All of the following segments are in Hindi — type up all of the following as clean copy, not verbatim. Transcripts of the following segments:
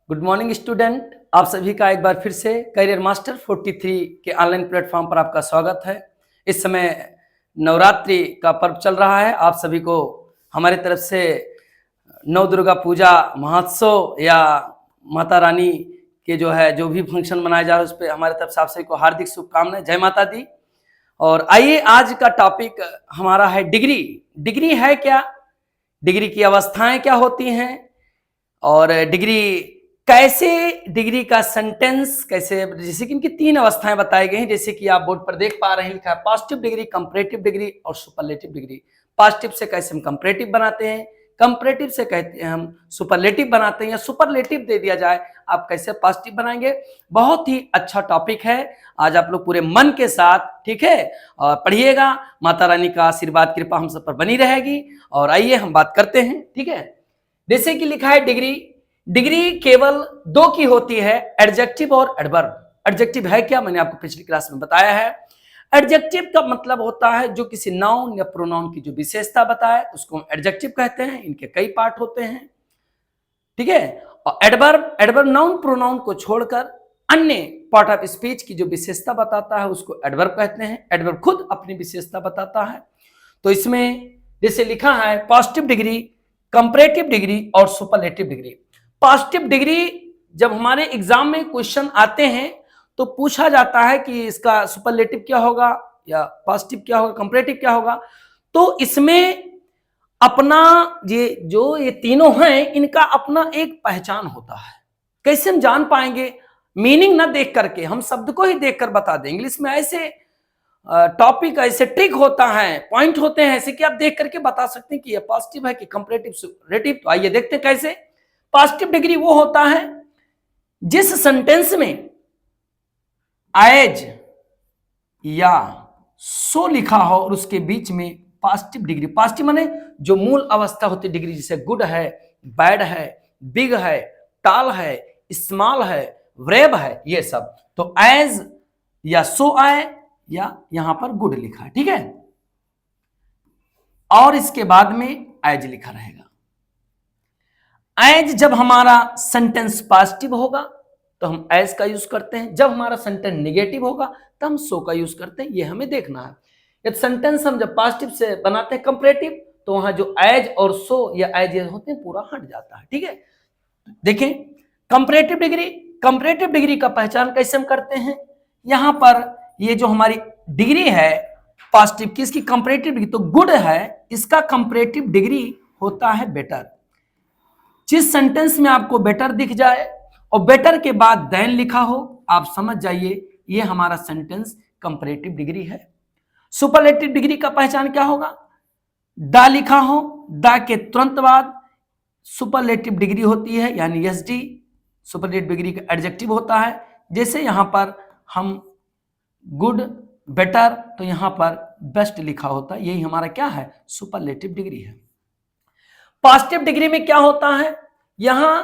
गुड मॉर्निंग स्टूडेंट, आप सभी का एक बार फिर से करियर मास्टर 43 के ऑनलाइन प्लेटफॉर्म पर आपका स्वागत है। इस समय नवरात्रि का पर्व चल रहा है। आप सभी को हमारी तरफ से नव दुर्गा पूजा महोत्सव या माता रानी के जो भी फंक्शन मनाया जा रहा है उस पर हमारी तरफ से आप सभी को हार्दिक शुभकामनाएं। जय माता दी। और आइए, आज का टॉपिक हमारा है डिग्री। डिग्री है क्या, डिग्री की अवस्थाएं क्या होती हैं, और डिग्री कैसे, डिग्री का सेंटेंस कैसे, जैसे कि इनकी 3 अवस्थाएं बताई गई हैं। जैसे कि आप बोर्ड पर देख पा रहे हैं, लिखा है पॉजिटिव डिग्री, कंपैरेटिव डिग्री और सुपरलेटिव डिग्री। पॉजिटिव से कैसे हम कंपैरेटिव बनाते हैं, कंपैरेटिव से कहते हैं हम सुपरलेटिव बनाते हैं, या सुपरलेटिव दे दिया जाए आप कैसे पॉजिटिव बनाएंगे। बहुत ही अच्छा टॉपिक है। आज आप लोग पूरे मन के साथ, ठीक है, और पढ़िएगा। माता रानी का आशीर्वाद कृपा हम सब पर बनी रहेगी। और आइए हम बात करते हैं, ठीक है। जैसे कि लिखा है डिग्री, डिग्री केवल 2 की होती है, एडजेक्टिव और एडवर्ब। एडजेक्टिव है क्या, मैंने आपको पिछली क्लास में बताया है। एडजेक्टिव का मतलब होता है जो किसी नाउन या प्रोनाउन की जो विशेषता बताए उसको हम एडजेक्टिव कहते हैं। इनके कई पार्ट होते हैं, ठीक है। और एडवर्ब, एडवर्ब नाउन प्रोनाउन को छोड़कर अन्य पार्ट ऑफ स्पीच की जो विशेषता बताता है उसको एडवर्ब कहते हैं। एडवर्ब खुद अपनी विशेषता बताता है। तो इसमें जैसे लिखा है पॉजिटिव डिग्री, कंपैरेटिव डिग्री और सुपरलेटिव डिग्री। पॉजिटिव डिग्री जब हमारे एग्जाम में क्वेश्चन आते हैं तो पूछा जाता है कि इसका सुपरलेटिव क्या होगा या पॉजिटिव क्या होगा, कंपैरेटिव क्या होगा। तो इसमें अपना ये तीनों हैं, इनका अपना एक पहचान होता है। कैसे हम जान पाएंगे, मीनिंग ना देख करके, हम शब्द को ही देखकर बता दें। इंग्लिश में ऐसे टॉपिक, ऐसे ट्रिक होता है, पॉइंट होते हैं ऐसे कि आप देख करके बता सकते हैं कि ये पॉजिटिव है कि कंपैरेटिव सुपरलेटिव। तो आइए देखते हैं कैसे। पॉजिटिव डिग्री वो होता है जिस सेंटेंस में एज या सो लिखा हो और उसके बीच में पॉजिटिव डिग्री, पॉजिटिव माने जो मूल अवस्था होती है डिग्री, जैसे गुड है, बैड है, बिग है, टॉल है, स्मॉल है, ब्रेव है, ये सब। तो एज या सो आए या यहां पर गुड लिखा है, ठीक है, और इसके बाद में एज लिखा रहेगा। एज जब हमारा सेंटेंस पॉजिटिव होगा तो हम एज का यूज करते हैं, जब हमारा सेंटेंस नेगेटिव होगा तो हम सो का यूज करते हैं। ये हमें देखना है। यदि सेंटेंस हम जब पॉजिटिव से बनाते हैं कंपैरेटिव, तो वहां जो एज और सो या एज होते हैं पूरा हट जाता है, ठीक है। देखें कंपैरेटिव डिग्री, कंपैरेटिव डिग्री का पहचान कैसे हम करते हैं। यहां पर ये जो हमारी डिग्री है पॉजिटिव की, इसकी कंपैरेटिव डिग्री तो गुड है, इसका कंपैरेटिव डिग्री होता है बेटर। जिस सेंटेंस में आपको बेटर दिख जाए और बेटर के बाद देन लिखा हो, आप समझ जाइए ये हमारा सेंटेंस कंपैरेटिव डिग्री है। सुपरलेटिव डिग्री का पहचान क्या होगा, दा लिखा हो, दा के तुरंत बाद सुपरलेटिव डिग्री होती है, यानी एसडी। सुपरलेटिव डिग्री का एडजेक्टिव होता है। जैसे यहां पर हम गुड, बेटर, तो यहां पर बेस्ट लिखा होता है, यही हमारा क्या है, सुपरलेटिव डिग्री है। पॉजिटिव डिग्री में क्या होता है, यहां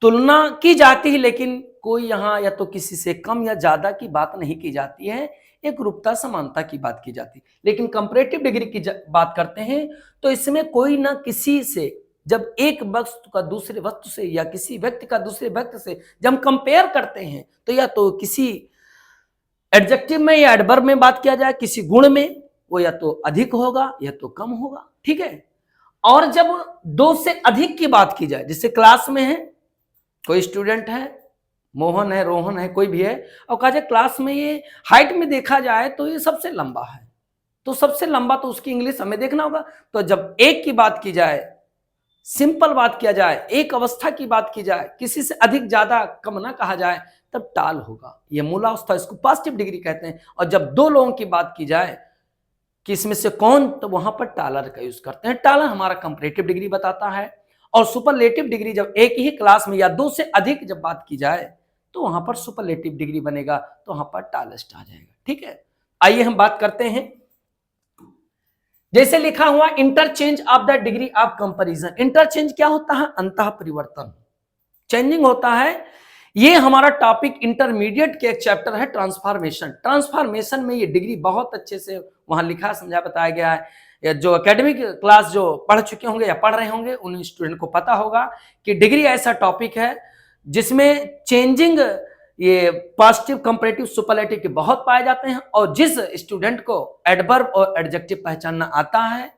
तुलना की जाती है, लेकिन कोई यहां या तो किसी से कम या ज्यादा की बात नहीं की जाती है, एक रूपता समानता की बात की जाती है। लेकिन कंपैरेटिव डिग्री की बात करते हैं तो इसमें कोई ना किसी से, जब एक वस्तु का दूसरे वस्तु से या किसी व्यक्ति का दूसरे व्यक्ति से जब हम कंपेयर करते हैं तो या तो किसी एडजेक्टिव में या एडवर्ब में बात किया जाए, किसी गुण में, वो या तो अधिक होगा या तो कम होगा, ठीक है। और जब 2 से अधिक की बात की जाए, जैसे क्लास में है, कोई स्टूडेंट है, मोहन है, रोहन है, कोई भी है, और कहा जाए क्लास में ये हाइट में देखा जाए तो ये सबसे लंबा है, तो सबसे लंबा तो उसकी इंग्लिश हमें देखना होगा। तो जब एक की बात की जाए, सिंपल बात किया जाए, एक अवस्था की बात की जाए, किसी से अधिक ज्यादा कम ना कहा जाए, तब टाल होगा, ये मूलावस्था, इसको पॉजिटिव डिग्री कहते हैं। और जब 2 लोगों की बात की जाए कि इसमें से कौन, तो वहां पर टालर का यूज करते हैं। टालर हमारा कंपैरेटिव डिग्री बताता है। और सुपरलेटिव डिग्री जब एक ही क्लास में या 2 से अधिक जब बात की जाए तो वहां पर सुपरलेटिव डिग्री बनेगा, तो वहां पर टालेस्ट आ जाएगा, ठीक है। आइए हम बात करते हैं। जैसे लिखा हुआ interchange of the degree of comparison. Interchange क्या होता है, अंतः परिवर्तन, चेंजिंग होता है। ये हमारा टॉपिक इंटरमीडिएट के एक चैप्टर है ट्रांसफॉर्मेशन। ट्रांसफॉर्मेशन में ये डिग्री बहुत अच्छे से वहां लिखा समझा बताया गया है। या जो एकेडमिक क्लास जो पढ़ चुके होंगे या पढ़ रहे होंगे उन स्टूडेंट को पता होगा कि डिग्री ऐसा टॉपिक है जिसमें चेंजिंग ये पॉजिटिव कंपैरेटिव सुपरलेटिव के बहुत पाए जाते हैं, और जिस स्टूडेंट को एडवर्ब और एडजेक्टिव पहचानना आता है,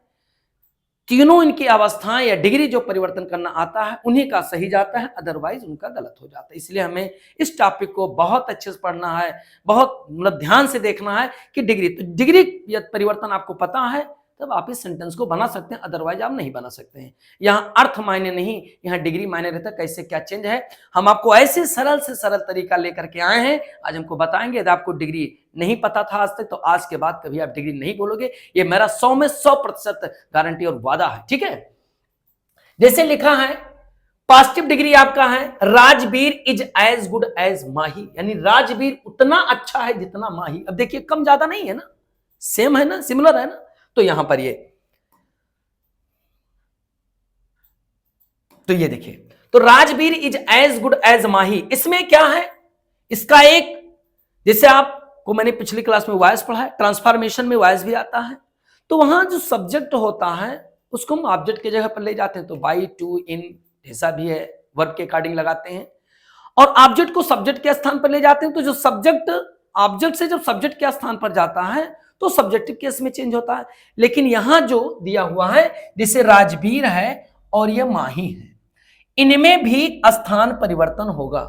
तीनों इनकी अवस्थाएं या डिग्री जो परिवर्तन करना आता है, उन्हीं का सही जाता है, अदरवाइज उनका गलत हो जाता है। इसलिए हमें इस टॉपिक को बहुत अच्छे से पढ़ना है, बहुत मतलब ध्यान से देखना है कि डिग्री या परिवर्तन आपको पता है तब आप इस सेंटेंस को बना सकते हैं, अदरवाइज आप नहीं बना सकते हैं। यहाँ अर्थ मायने नहीं, यहाँ डिग्री मायने रहता है, कैसे क्या चेंज है। हम आपको ऐसे सरल से सरल तरीका लेकर के आए हैं, आज हमको बताएंगे। यदि आपको डिग्री नहीं पता था आज तक, तो आज के बाद कभी आप डिग्री नहीं बोलोगे, ये मेरा 100 में 100% गारंटी और वादा है, ठीक है। जैसे लिखा है पॉजिटिव डिग्री आपका है, Rajveer is as good as Mahi, यानी राजवीर उतना अच्छा है जितना माही। अब देखिए कम ज्यादा नहीं है ना, सेम है ना, सिमिलर है ना। तो यहां पर ये देखिए, तो Rajveer is as good as Mahi, इसमें क्या है, इसका एक, जैसे आपको मैंने पिछली क्लास में वॉइस पढ़ा है, ट्रांसफॉर्मेशन में वॉइस भी आता है, तो वहां जो सब्जेक्ट होता है उसको हम ऑब्जेक्ट की जगह पर ले जाते हैं। तो बाई, टू, इन ऐसा भी है, वर्ब के अकॉर्डिंग लगाते हैं, और ऑब्जेक्ट को सब्जेक्ट के स्थान पर ले जाते हैं। तो जो सब्जेक्ट ऑब्जेक्ट से जब सब्जेक्ट के स्थान पर जाता है तो सब्जेक्टिव केस में चेंज होता है। लेकिन यहां जो दिया हुआ है, जैसे राजवीर है और यह माही है, इनमें भी स्थान परिवर्तन होगा।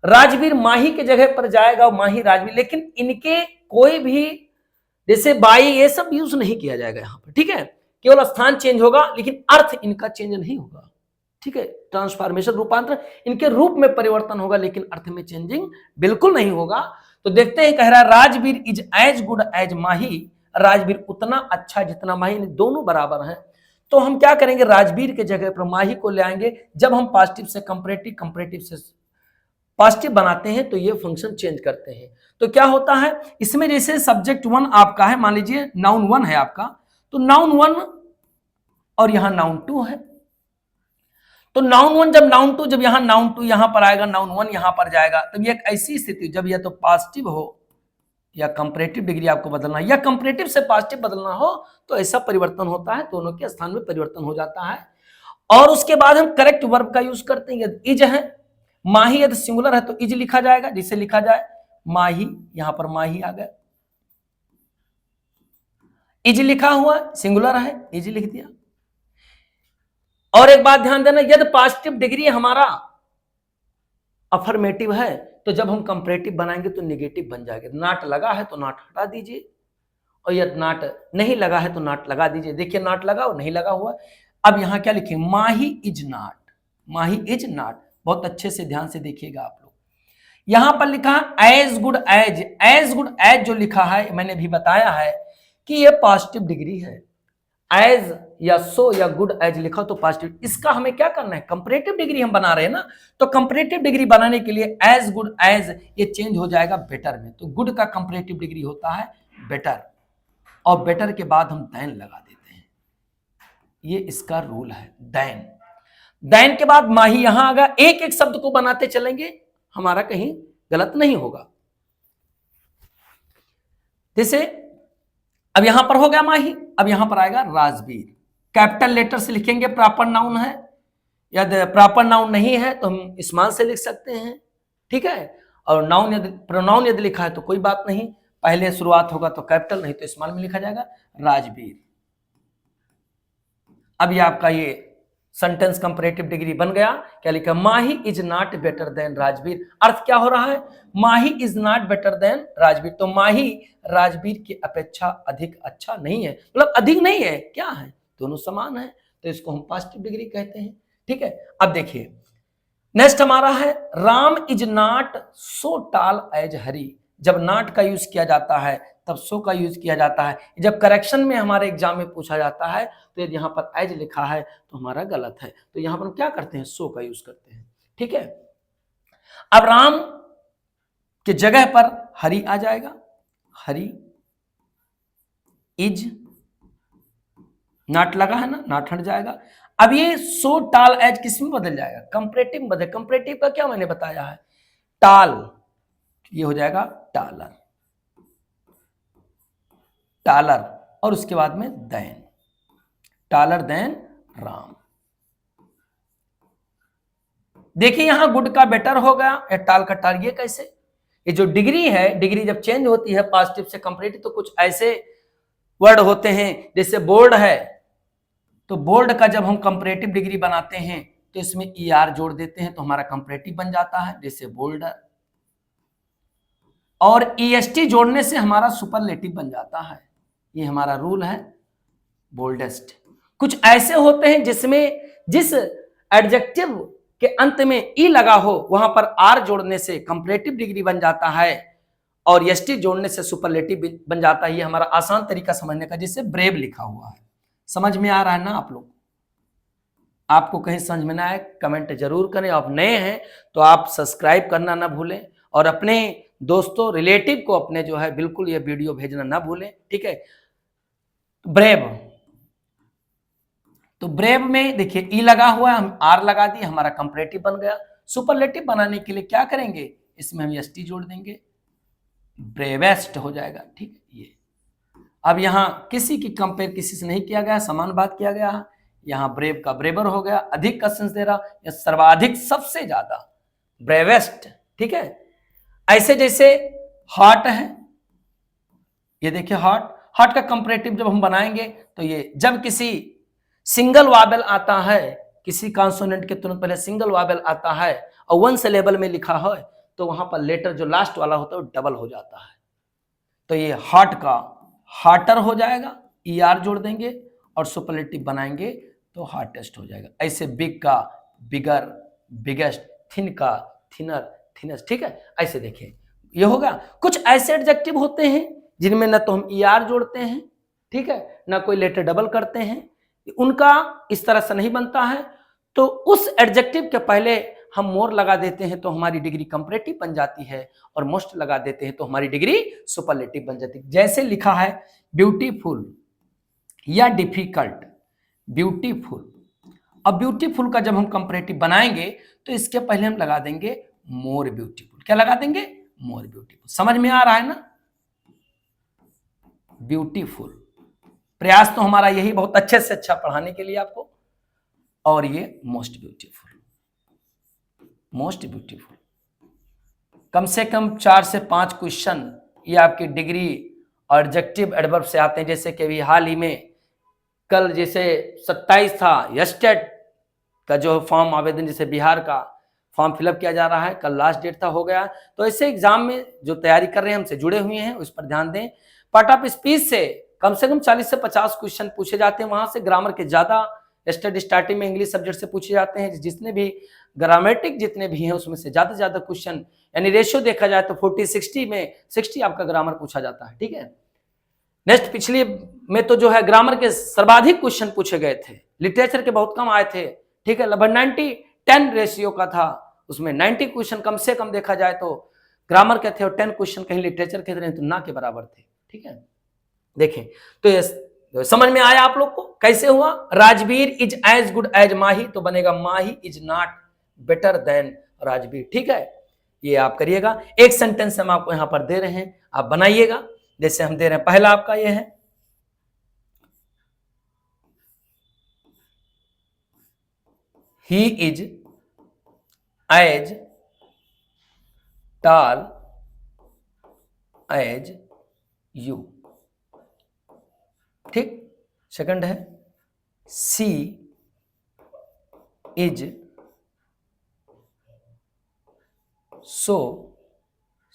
राजवीर माही के जगह पर जाएगा, माही राजवीर, लेकिन इनके कोई भी जैसे बाई ये सब यूज नहीं किया जाएगा यहां पर, ठीक है। केवल स्थान चेंज होगा, लेकिन अर्थ इनका चेंज नहीं होगा, ठीक है। ट्रांसफॉर्मेशन रूपांतर, इनके रूप में परिवर्तन होगा, लेकिन अर्थ में चेंजिंग बिल्कुल नहीं होगा। तो देखते हैं, कह रहा है Rajveer is as good as Mahi, Rajveer उतना अच्छा जितना माही, दोनों बराबर हैं। तो हम क्या करेंगे, राजवीर के जगह पर माही को ले आएंगे। जब हम पॉजिटिव से कंपैरेटिव, कंपैरेटिव से पॉजिटिव बनाते हैं तो ये फंक्शन चेंज करते हैं। तो क्या होता है इसमें, जैसे सब्जेक्ट 1 आपका है, मान लीजिए नाउन 1 है आपका, तो नाउन 1 और यहां नाउन 2 है। तो नाउन 1 जब नाउन 2, जब यहां नाउन 2 यहां पर आएगा, नाउन 1 यहां पर जाएगा, तब ये एक ऐसी स्थिति जब यह तो पॉजिटिव हो या कंपैरेटिव डिग्री आपको बदलना, या कंपैरेटिव से पॉजिटिव बदलना हो, तो ऐसा परिवर्तन होता है, दोनों के स्थान में परिवर्तन हो जाता है। और उसके बाद हम करेक्ट वर्ब का यूज करते हैं। यदि इज है, माही यदि सिंगुलर है तो इज लिखा जाएगा, जिसे लिखा जाए माही, यहां पर माही आ गया, इज लिखा हुआ सिंगुलर है, इज लिख दिया। और एक बात ध्यान देना, यदि पॉजिटिव डिग्री हमारा अफर्मेटिव है, तो जब हम कंपैरेटिव बनाएंगे तो नेगेटिव बन जाएगा। नाट लगा है तो नाट हटा दीजिए, और यदि नाट नहीं लगा है तो नाट लगा दीजिए। देखिए नाट लगा और नहीं लगा हुआ। अब यहां क्या लिखेंगे, Mahi is not, Mahi is not. बहुत अच्छे से ध्यान से देखिएगा आप लोग, यहां पर लिखा है as good as, as good as जो लिखा है, मैंने भी बताया है कि ये पॉजिटिव डिग्री है। एज या सो या गुड एज लिखा तो पॉजिटिव, इसका हमें क्या करना है, कंपैरेटिव डिग्री हम बना रहे हैं ना। तो कंपैरेटिव डिग्री बनाने के लिए एज गुड एज ये चेंज हो जाएगा बेटर में। तो गुड का कंपैरेटिव डिग्री होता है बेटर, और बेटर के बाद हम दैन लगा देते हैं, ये इसका रूल है। दैन, दैन के बाद माही यहां आ गया। एक एक शब्द को बनाते चलेंगे, हमारा कहीं गलत नहीं होगा। जैसे अब यहां पर हो गया माही, अब यहां पर आएगा राजवीर। कैपिटल लेटर से लिखेंगे, प्रॉपर नाउन है। यदि प्रॉपर नाउन नहीं है तो हम स्मॉल से लिख सकते हैं, ठीक है। और नाउन यदि प्रोनाउन यदि लिखा है तो कोई बात नहीं, पहले शुरुआत होगा तो कैपिटल, नहीं तो स्मॉल में लिखा जाएगा राजवीर। अब ये आपका ये सेंटेंस कंपैरेटिव डिग्री बन गया। क्या लिखा, Mahi is not better than Rajveer. अर्थ क्या हो रहा है, Mahi is not better than Rajveer. तो माही राजवीर की अपेक्षा अधिक अच्छा नहीं है, मतलब अधिक नहीं है, क्या है, दोनों समान है, तो इसको हम पॉजिटिव डिग्री कहते हैं, ठीक है। अब देखिए नेक्स्ट हमारा है, Ram is not so tall as Hari. जब नॉट का यूज किया जाता है तब सो का यूज किया जाता है। जब करेक्शन में हमारे एग्जाम में पूछा जाता है तो यदि यहाँ पर एज लिखा है तो हमारा गलत है, तो यहाँ पर हम क्या करते हैं, सो का यूज करते हैं, ठीक है। अब राम के जगह पर हरी आ जाएगा, हरी इज, नॉट लगा है ना, नॉट हट जाएगा। अब ये सो टाल एज किस में बदल जाएगा, कंपैरेटिव में बदल। कंपैरेटिव का क्या मैंने बताया है, टाल, ये हो जाएगा टालर, टालर, और उसके बाद में दैन, टालर देन राम। देखिए यहां गुड का बेटर हो गया, या टाल का टाल, ये कैसे? ये जो डिग्री है, डिग्री जब चेंज होती है पॉजिटिव से कंपैरेटिव, तो कुछ ऐसे वर्ड होते हैं, जैसे बोल्ड है, तो बोल्ड का जब हम कंपैरेटिव डिग्री बनाते हैं तो इसमें ER जोड़ देते हैं तो हमारा कंपैरेटिव बन जाता है, जैसे बोल्डर। और EST जोड़ने से हमारा सुपरलेटिव बन जाता है। ये हमारा रूल है बोल्डेस्ट। कुछ ऐसे होते हैं जिसमें जिस एडजेक्टिव के अंत में ई लगा हो वहां पर आर जोड़ने से कंपैरेटिव डिग्री बन जाता है और एसटी जोड़ने से सुपरलेटिव बन जाता है। ये हमारा आसान तरीका समझने का, जिससे ब्रेव लिखा हुआ है। समझ में आ रहा है ना आप लोग? आपको कहीं समझ में ना आए कमेंट जरूर करें। आप नए हैं तो आप सब्सक्राइब करना ना भूलें और अपने दोस्तों रिलेटिव को अपने जो है बिल्कुल ये वीडियो भेजना ना भूलें, ठीक है। ब्रेव, तो ब्रेव में देखिए ई लगा हुआ है, हम आर लगा दिए, हमारा कंपैरेटिव बन गया। सुपरलेटिव बनाने के लिए क्या करेंगे, इसमें हम एसटी जोड़ देंगे, ब्रेवेस्ट हो जाएगा, ठीक है। ये अब यहां किसी की कंपेयर किसी से नहीं किया गया, समान बात किया गया। यहां ब्रेव का ब्रेवर हो गया, अधिक का सेंस दे रहा, या सर्वाधिक, सबसे ज्यादा, ब्रेवेस्ट, ठीक है। ऐसे जैसे हॉट है, ये देखिए हॉट, हॉट का कंपैरेटिव जब हम बनाएंगे तो ये जब किसी सिंगल वावेल आता है, किसी कॉन्सोनेंट के तुरंत पहले सिंगल वावेल आता है और वन सिलेबल में लिखा है तो वहां पर लेटर जो लास्ट वाला होता है वो डबल हो जाता है। तो ये हॉट का हॉटर हो जाएगा, ER जोड़ देंगे और सुपरलेटिव बनाएंगे तो हॉटेस्ट हो जाएगा। ऐसे बिग का बिगर, बिगेस्ट, थिन का थिनर, थिनेस्ट, ठीक है। ऐसे देखिए ये होगा। कुछ ऐसे एडजेक्टिव होते हैं जिनमें न तो हम ER जोड़ते हैं, ठीक है, ना कोई लेटर डबल करते हैं, उनका इस तरह से नहीं बनता है। तो उस एडजेक्टिव के पहले हम मोर लगा देते हैं तो हमारी डिग्री कंपैरेटिव बन जाती है और मोस्ट लगा देते हैं तो हमारी डिग्री सुपरलेटिव बन जाती है। जैसे लिखा है ब्यूटीफुल या डिफिकल्ट, ब्यूटीफुल। अब ब्यूटीफुल का जब हम कंपैरेटिव बनाएंगे तो इसके पहले हम लगा देंगे मोर ब्यूटीफुल। क्या लगा देंगे? More beautiful. समझ में आ रहा है ना? ब्यूटीफुल। प्रयास तो हमारा यही बहुत अच्छे से अच्छा पढ़ाने के लिए आपको। और ये मोस्ट ब्यूटीफुल, मोस्ट ब्यूटीफुल। कम से कम 4 से 5 क्वेश्चन ये आपकी डिग्री और एडजेक्टिव एडवर्ब से आते हैं। जैसे कि अभी हाल ही में कल जैसे 27 था, यस्टेड का जो फॉर्म आवेदन जैसे बिहार का फॉर्म फिलअप किया जा रहा है, कल लास्ट डेट था, हो गया। तो ऐसे एग्जाम में जो तैयारी कर रहे हैं हमसे जुड़े हुए हैं उस पर ध्यान दें। पार्ट ऑफ स्पीच से कम 40 से 50 क्वेश्चन पूछे जाते हैं, वहां से ग्रामर के ज्यादा स्टार्टिंग में इंग्लिश सब्जेक्ट से पूछे जाते हैं। जितने भी ग्रामेटिक जितने भी हैं उसमें से ज्यादा क्वेश्चन, यानी रेशियो देखा जाए तो 40-60 में 60 आपका ग्रामर पूछा जाता है, ठीक है। नेक्स्ट पिछली में तो जो है ग्रामर के सर्वाधिक क्वेश्चन पूछे गए थे, लिटरेचर के बहुत कम आए थे, ठीक है। लगभग 90-10 रेशियो का था, उसमें 90 क्वेश्चन कम से कम देखा जाए तो ग्रामर के थे और 10 क्वेश्चन कहीं लिटरेचर के थे, तो ना के बराबर थे, ठीक है। देखें तो ये समझ में आया आप लोग को कैसे हुआ? Rajveer is as good as Mahi, तो बनेगा Mahi is not better than Rajveer, ठीक है। ये आप करिएगा। एक सेंटेंस हम आपको यहां पर दे रहे हैं, आप बनाइएगा। जैसे हम दे रहे हैं, पहला आपका ये है, he is as tall as you, ठीक। सेकंड है, she is so,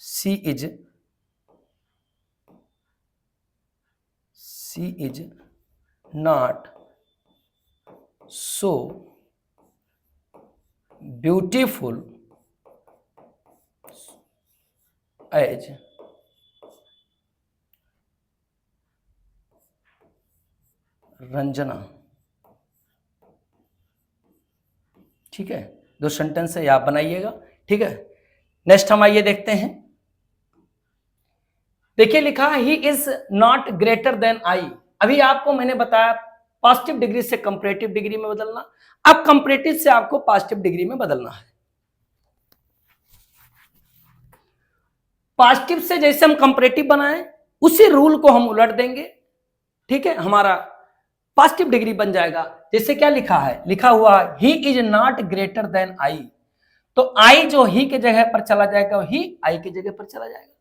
she is not so beautiful as Ranjana, ठीक है। 2 सेंटेंस है, आप बनाइएगा, ठीक है। नेक्स्ट हम आइए देखते हैं। देखिए लिखा है he is not greater than I. अभी आपको मैंने बताया पॉजिटिव डिग्री से कंपैरेटिव डिग्री में बदलना, अब कंपैरेटिव से आपको पॉजिटिव डिग्री में बदलना है। पॉजिटिव से जैसे हम कंपैरेटिव बनाए उसी रूल को हम उलट देंगे, ठीक है, हमारा पॉजिटिव डिग्री बन जाएगा। जैसे क्या लिखा है, लिखा हुआ he is not greater than I, तो आई जो ही के जगह पर चला जाएगा, ही आई के जगह पर चला जाएगा।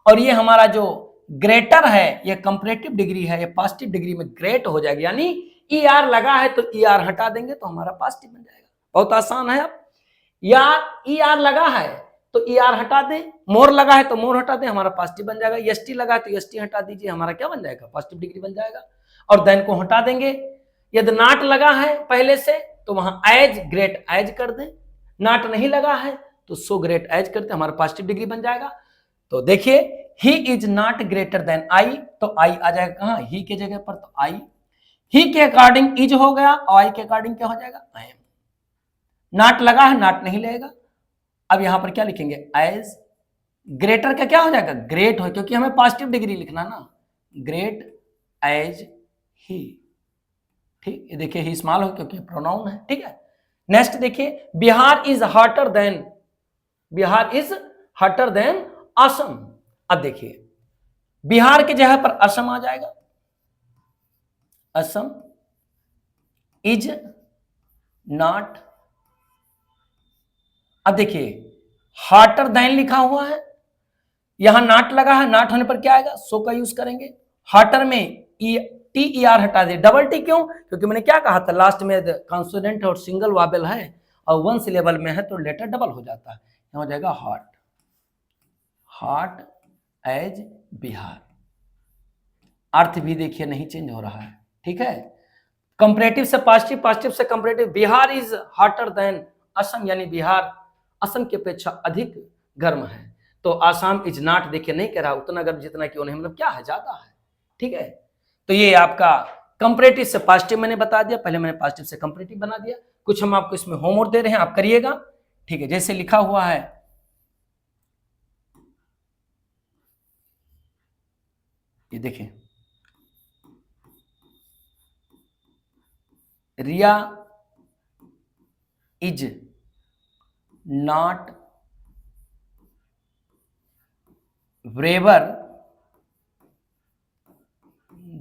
और ये हमारा जो ग्रेटर है, ये कंपैरेटिव डिग्री है, ये पॉजिटिव डिग्री में ग्रेट हो जाएगी, यानी ई आर लगा है तो ई आर हटा देंगे तो हमारा पॉजिटिव बन जाएगा। बहुत आसान है। अब या ई आर लगा है तो ई आर हटा दें, मोर लगा है तो मोर हटा दें, हमारा पॉजिटिव बन जाएगा। एस टी लगा है तो एस टी हटा दीजिए, हमारा क्या बन जाएगा, पॉजिटिव डिग्री बन जाएगा। और देन को हटा देंगे। यदि नॉट लगा है पहले से तो वहां एज ग्रेट एज कर दें, नॉट नहीं लगा है तो सो ग्रेट एज करते, हमारा पॉजिटिव डिग्री बन जाएगा। तो देखिए he is not greater than I, तो आई आ जाएगा कहां, ही के जगह पर, तो आई ही के अकॉर्डिंग इज हो गया और आई के अकॉर्डिंग क्या हो जाएगा, आई एम। नॉट लगा है, नॉट नहीं लगेगा। अब यहां पर क्या लिखेंगे, एज ग्रेटर का क्या हो जाएगा, ग्रेट हो, क्योंकि हमें पॉजिटिव डिग्री लिखना ना, ग्रेट एज ही। ठीक, ये देखिए ही स्मॉल हो क्योंकि प्रोनाउन है। ठीक है, नेक्स्ट देखिए Bihar is hotter then, Bihar is hotter then Assam. अब देखिए बिहार के जगह पर असम आ जाएगा, असम इज नॉट। अब देखिए हॉटर देन लिखा हुआ है, यहां नॉट लगा है, नॉट होने पर क्या आएगा, सो का यूज करेंगे। हॉटर में टी ई आर हटा दे, डबल टी क्यों, क्योंकि मैंने क्या कहा था लास्ट में, कॉन्सोनेंट और सिंगल वाबल है और वन सिलेबल में है तो लेटर डबल हो जाता है, हो जाएगा हॉट, हॉट एज बिहार। अर्थ भी देखिए नहीं चेंज हो रहा है। ठीक है, कंपैरेटिव से पॉजिटिव, पॉजिटिव से comparative, Bihar is hotter then Assam, यानी बिहार असम की अपेक्षा अधिक गर्म है। तो आसाम इज नॉट देखिए नहीं कह रहा उतना गर्म जितना कि उन्हें, मतलब क्या है, ज्यादा है। ठीक है, तो ये आपका कंपैरेटिव से पॉजिटिव मैंने बता दिया, पहले मैंने पॉजिटिव से कंपैरेटिव बना दिया। कुछ हम आपको इसमें होमवर्क दे रहे हैं, आप करिएगा। ठीक है, जैसे लिखा हुआ है, ये देखिए Riya is not braver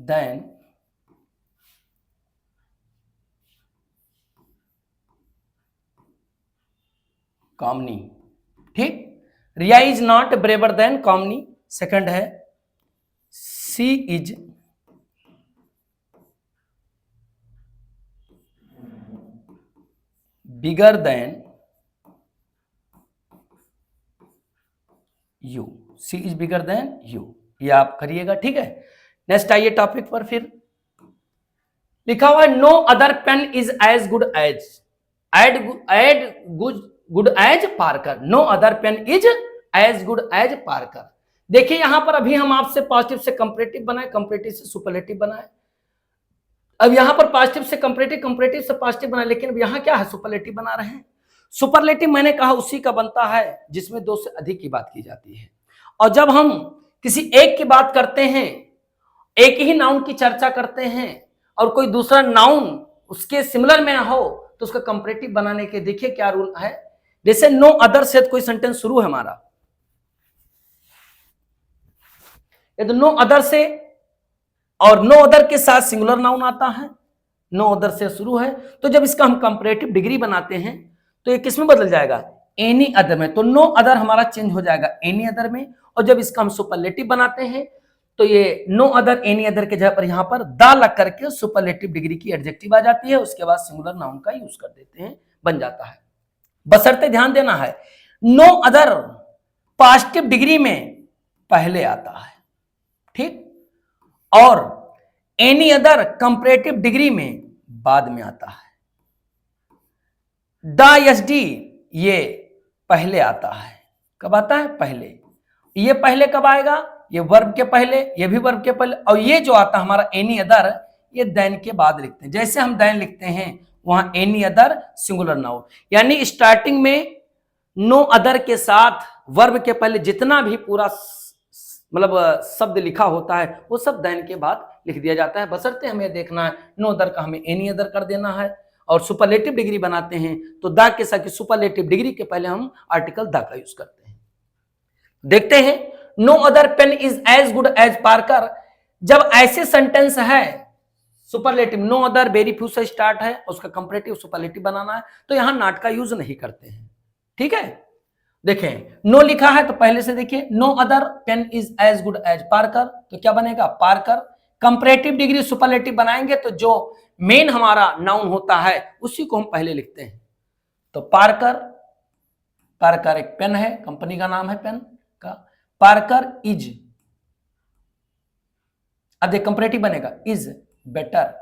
than Kamini. ठीक, Riya is not braver than Kamini. Second है she is bigger than you, she is bigger than you, ये आप करिएगा। ठीक है, नेक्स्ट आइए टॉपिक पर। फिर लिखा हुआ है no other pen is as good as, as good as Parker, no other pen is as good as Parker. देखिए यहां पर अभी हम आपसे पॉजिटिव से कंपैरेटिव बनाए, कंपैरेटिव से सुपरलेटिव बनाए। अब यहां पर पॉजिटिव से कंपैरेटिव, कंपैरेटिव से पॉजिटिव बनाए, लेकिन अब यहां क्या है, सुपरलेटिव बना रहे हैं। सुपरलेटिव मैंने कहा उसी का बनता है जिसमें दो से अधिक की बात की जाती है। और जब हम किसी एक की बात करते हैं, एक ही नाउन की चर्चा करते हैं और कोई दूसरा नाउन उसके सिमिलर में ना हो तो उसका कंपैरेटिव बनाने के देखिए क्या रूल है। जैसे नो अदर से कोई सेंटेंस शुरू है हमारा, यदि नो अदर से और नो अदर के साथ सिंगुलर नाउन आता है, नो अदर से शुरू है, तो जब इसका हम कंपैरेटिव डिग्री बनाते हैं तो ये किस में बदल जाएगा, एनी अदर में। तो नो अदर हमारा चेंज हो जाएगा एनी अदर में। और जब इसका हम सुपरलेटिव बनाते हैं तो ये नो अदर एनी अदर के जगह पर यहां पर द लग करके सुपरलेटिव डिग्री की एडजेक्टिव आ जाती है, उसके बाद सिंगुलर नाउन का यूज कर देते हैं, बन जाता है। बशर्ते ध्यान देना है नो अदर पॉजिटिव डिग्री में पहले आता है, ठीक, और एनी अदर कंपैरेटिव डिग्री में बाद में आता है। द एस डी ये पहले आता है, कब आता है, पहले। ये पहले कब आएगा, ये वर्ब के पहले, ये भी वर्ब के पहले। और ये जो आता है हमारा एनी अदर, ये देन के बाद लिखते हैं। जैसे हम देन लिखते हैं वहां एनी अदर सिंगुलर नाउन, यानी स्टार्टिंग में नो अदर के साथ वर्ब के पहले जितना भी पूरा मतलब शब्द लिखा होता है वो सब देन के बाद लिख दिया जाता है। बशर्ते हमें देखना है नो अदर का हमें एनी अदर कर देना है। और सुपरलेटिव डिग्री बनाते हैं तो द के साथ सुपरलेटिव डिग्री के पहले हम आर्टिकल द का यूज करते हैं। देखते हैं no other pen is as good as Parker. जब ऐसे सेंटेंस है superlative, no other very few से स्टार्ट है, उसका कंपैरेटिव सुपरलेटिव बनाना है, तो यहां नॉट का यूज नहीं करते हैं। ठीक है, देखें नो लिखा है तो पहले से देखिए, no other pen is as good as Parker, तो क्या बनेगा पार्कर। कंपैरेटिव डिग्री सुपरलेटिव बनाएंगे तो जो मेन हमारा नाउन होता है उसी को हम पहले लिखते हैं। तो पार्कर, पार्कर एक पेन है, कंपनी का नाम है पेन का। पार्कर इज, अब देख कंपैरेटिव बनेगा is better,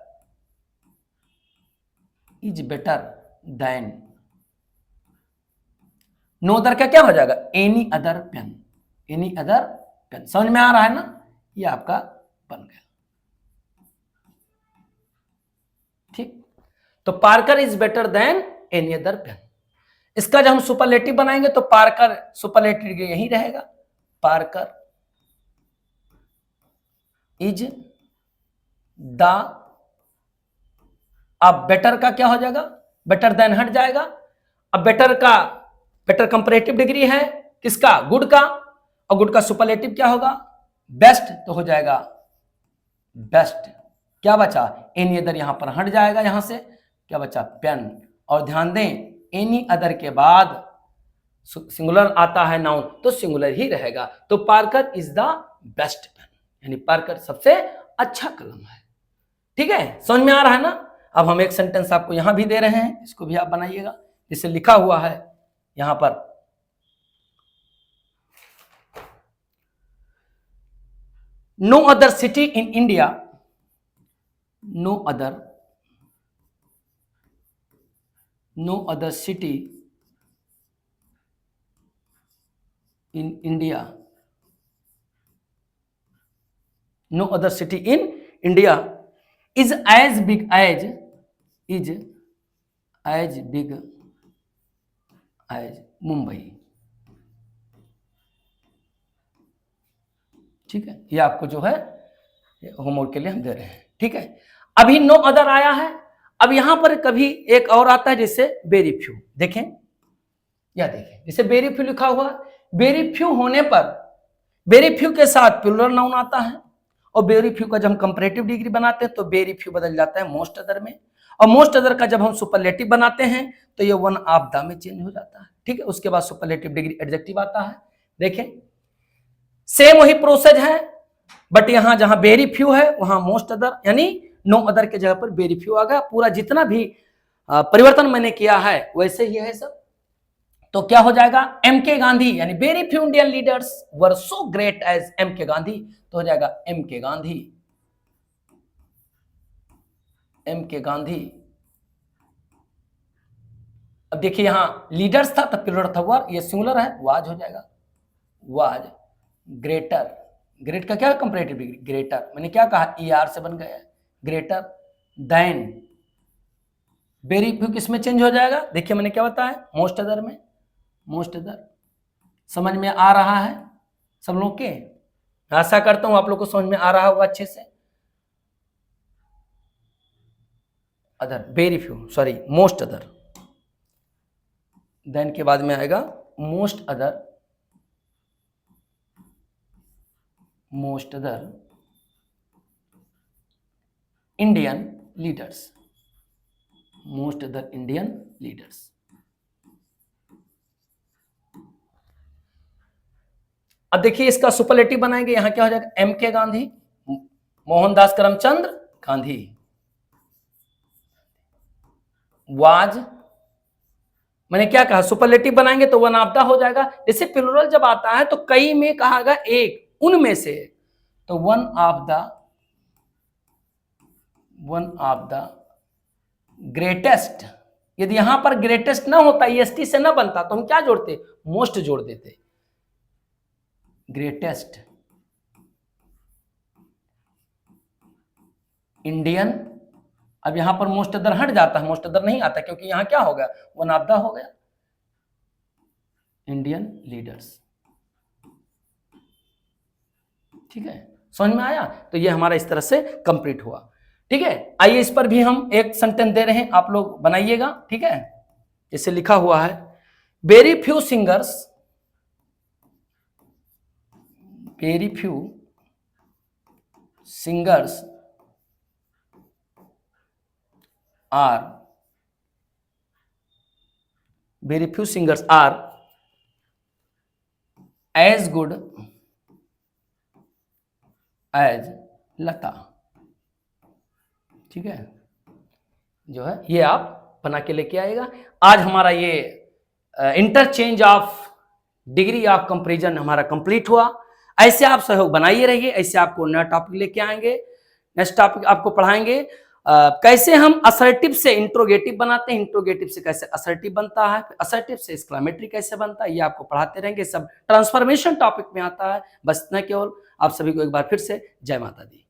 is better than. No other का क्या हो जाएगा any other pen, any other pen. समझ में आ रहा है ना, ये आपका बन गया। ठीक, तो Parker is better than any other pen. इसका जब हम सुपरलेटिव बनाएंगे तो पार्कर सुपरलेटिव यही रहेगा, पार्कर इज द, अब बेटर का क्या हो जाएगा, बेटर देन हट जाएगा। अब बेटर का, बेटर कंपैरेटिव डिग्री है किसका, गुड का, और गुड का सुपरलेटिव क्या होगा बेस्ट, तो हो जाएगा बेस्ट। क्या बचा एनी अदर, यहां पर हट जाएगा, यहां से क्या बचा पेन। और ध्यान दें एनी अदर के बाद सिंगुलर आता है नाउन तो सिंगुलर ही रहेगा। तो Parker is the best pen, यानी पार्कर सबसे अच्छा कलम है। ठीक है, समझ में आ रहा है ना। अब हम एक सेंटेंस आपको यहां भी दे रहे हैं, इसको भी आप बनाइएगा, जिसे लिखा हुआ है यहां पर, no other city in India, no other, no other city in India, no other city in India is as big as, is as big as Mumbai. ठीक है, ये आपको जो है होमवर्क के लिए हम दे रहे हैं। ठीक है, अभी नो अदर आया है। अब यहां पर कभी एक और आता है जैसे वेरी फ्यू, देखें या देखें जैसे वेरी फ्यू लिखा हुआ, वेरी फ्यू होने पर वेरी फ्यू के साथ प्लूरल नाउन आता है, और वेरी फ्यू का जब हम कंपैरेटिव डिग्री बनाते हैं तो वेरी फ्यू बदल जाता है मोस्ट अदर में, और मोस्ट अदर का जब हम सुपरलेटिव बनाते हैं तो ये वन ऑफ द में चेंज हो जाता है। ठीक है, उसके बाद सुपरलेटिव डिग्री एडजेक्टिव आता है। देखें सेम वही प्रोसेस है, बट यहां जहां वेरी फ्यू है वहां मोस्ट अदर, यानी नो अदर के जगह पर वेरी फ्यू आ गया। पूरा जितना भी परिवर्तन मैंने किया है वैसे ही है सब। तो क्या हो जाएगा एम के गांधी, यानी very few Indian leaders were so great as M K Gandhi, तो हो जाएगा M K Gandhi, M K Gandhi. अब देखिए यहां लीडर्स था तो प्लूरल था वर, ये सिंगुलर है वाज हो जाएगा, वाज ग्रेटर। ग्रेट का क्या है कंपैरेटिव डिग्री ग्रेटर, मैंने क्या कहा ई आर से बन गया ग्रेटर देन। वेरी फ्यू किस में चेंज हो जाएगा, देखिए मैंने क्या बताया मोस्ट अदर में, मोस्ट अदर। समझ में आ रहा है सब लोग के, आशा करता हूं आप लोग को समझ में आ रहा होगा अच्छे से। Other very few sorry most other, then के बाद में आएगा most other, most other Indian leaders, most other Indian leaders. अब देखिए इसका सुपरलेटिव बनाएंगे, यहां क्या हो जाएगा M K Gandhi, Mohandas Karamchand Gandhi, was, मैंने क्या कहा सुपरलेटिव बनाएंगे तो वन ऑफ द हो जाएगा। जैसे प्लूरल जब आता है तो कई में कहा गया एक उनमें से, तो one of the, one of the greatest. यदि यहां पर ग्रेटेस्ट ना होता ईएसटी से ना बनता तो हम क्या जोड़ते मोस्ट जोड़ देते, ग्रेटेस्ट इंडियन। अब यहां पर मोस्ट अदर हट जाता है, मोस्ट अदर नहीं आता क्योंकि यहां क्या हो गया वन ऑफ द हो गया, इंडियन लीडर्स। ठीक है, समझ में आया। तो ये हमारा इस तरह से कंप्लीट हुआ। ठीक है, आइए इस पर भी हम एक सेंटेंस दे रहे हैं, आप लोग बनाइएगा। ठीक है, जैसे लिखा हुआ है very few singers, very few singers are very few singers are as good as Lata. ठीक है, जो है ये आप बना के लेके आएगा। आज हमारा ये interchange of degree of comparison हमारा कंप्लीट हुआ। ऐसे आप सहयोग बनाइए रहिए, ऐसे आपको नया टॉपिक लेके आएंगे। नेक्स्ट टॉपिक आपको पढ़ाएंगे कैसे हम असर्टिव से इंट्रोगेटिव बनाते हैं, इंट्रोगेटिव से कैसे असर्टिव बनता है, असर्टिव से एक्सक्लेमेटरी कैसे बनता है, ये आपको पढ़ाते रहेंगे। सब ट्रांसफॉर्मेशन टॉपिक में आता है। बस इतना केवल। आप सभी को एक बार फिर से जय माता दी।